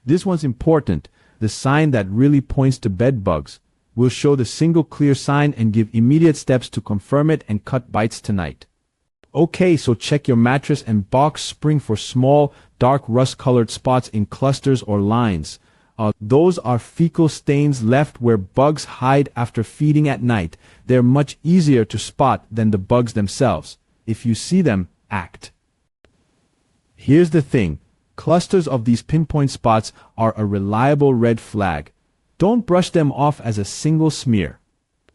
This one's important. The sign that really points to bed bugs. We'll show the single clear sign and give immediate steps to confirm it and cut bites tonight. Okay, so check your mattress and box spring for small, dark rust-colored spots in clusters or lines. Those are fecal stains left where bugs hide after feeding at night. They're much easier to spot than the bugs themselves. If you see them, act. Here's the thing. Clusters of these pinpoint spots are a reliable red flag. Don't brush them off as a single smear.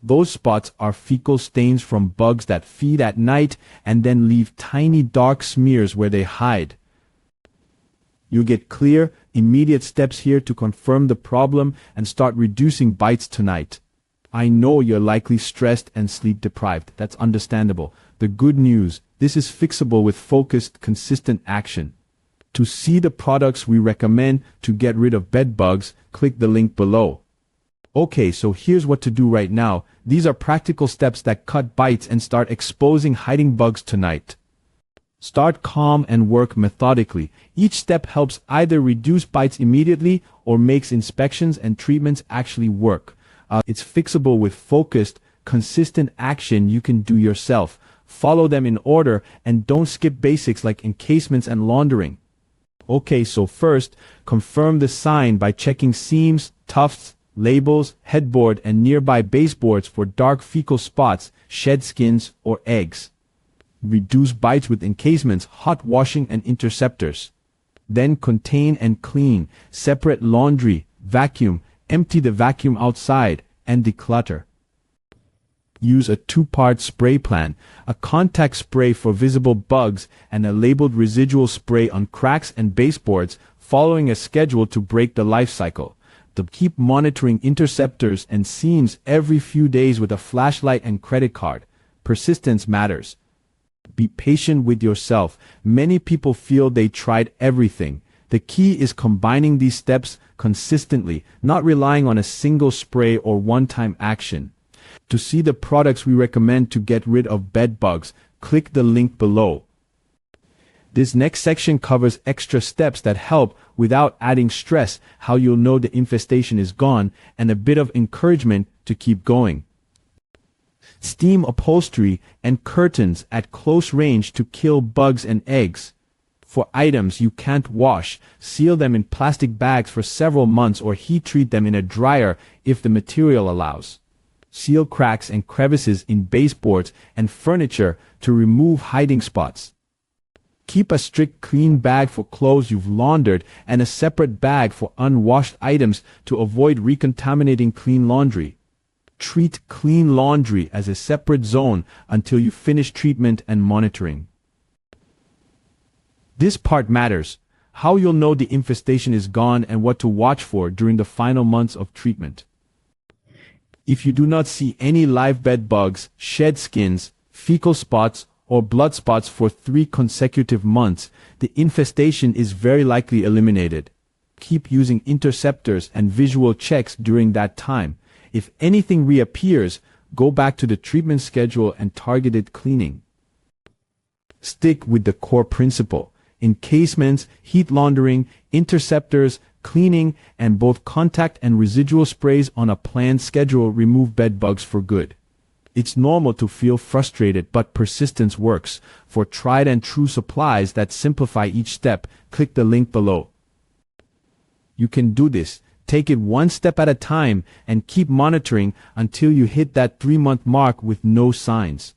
Those spots are fecal stains from bugs that feed at night and then leave tiny dark smears where they hide. You get clear, immediate steps here to confirm the problem and start reducing bites tonight. I know you're likely stressed and sleep deprived. That's understandable. The good news, this is fixable with focused, consistent action. To see the products we recommend to get rid of bed bugs, click the link below. Okay, so here's what to do right now. These are practical steps that cut bites and start exposing hiding bugs tonight. Start calm and work methodically. Each step helps either reduce bites immediately or makes inspections and treatments actually work. It's fixable with focused, consistent action you can do yourself. Follow them in order and don't skip basics like encasements and laundering. Okay, so first, confirm the sign by checking seams, tufts, labels, headboard, and nearby baseboards for dark fecal spots, shed skins, or eggs. Reduce bites with encasements, hot washing, and interceptors. Then contain and clean, separate laundry, vacuum, empty the vacuum outside, and declutter. Use a two-part spray plan, a contact spray for visible bugs and a labeled residual spray on cracks and baseboards, following a schedule to break the life cycle. Keep monitoring interceptors and seams every few days with a flashlight and credit card. Persistence matters. Be patient with yourself. Many people feel they tried everything. The key is combining these steps consistently, not relying on a single spray or one-time action. To see the products we recommend to get rid of bed bugs, click the link below. This next section covers extra steps that help without adding stress, how you'll know the infestation is gone, and a bit of encouragement to keep going. Steam upholstery and curtains at close range to kill bugs and eggs. For items you can't wash, seal them in plastic bags for several months or heat treat them in a dryer if the material allows. Seal cracks and crevices in baseboards and furniture to remove hiding spots. Keep a strict clean bag for clothes you've laundered and a separate bag for unwashed items to avoid recontaminating clean laundry. Treat clean laundry as a separate zone until you finish treatment and monitoring. This part matters. How you'll know the infestation is gone and what to watch for during the final months of treatment. If you do not see any live bed bugs, shed skins, fecal spots, or blood spots for 3 consecutive months, the infestation is very likely eliminated. Keep using interceptors and visual checks during that time. If anything reappears, go back to the treatment schedule and targeted cleaning. Stick with the core principle. Encasements, heat laundering, interceptors, cleaning, and both contact and residual sprays on a planned schedule remove bed bugs for good. It's normal to feel frustrated, but persistence works. For tried and true supplies that simplify each step, click the link below. You can do this. Take it one step at a time and keep monitoring until you hit that 3-month mark with no signs.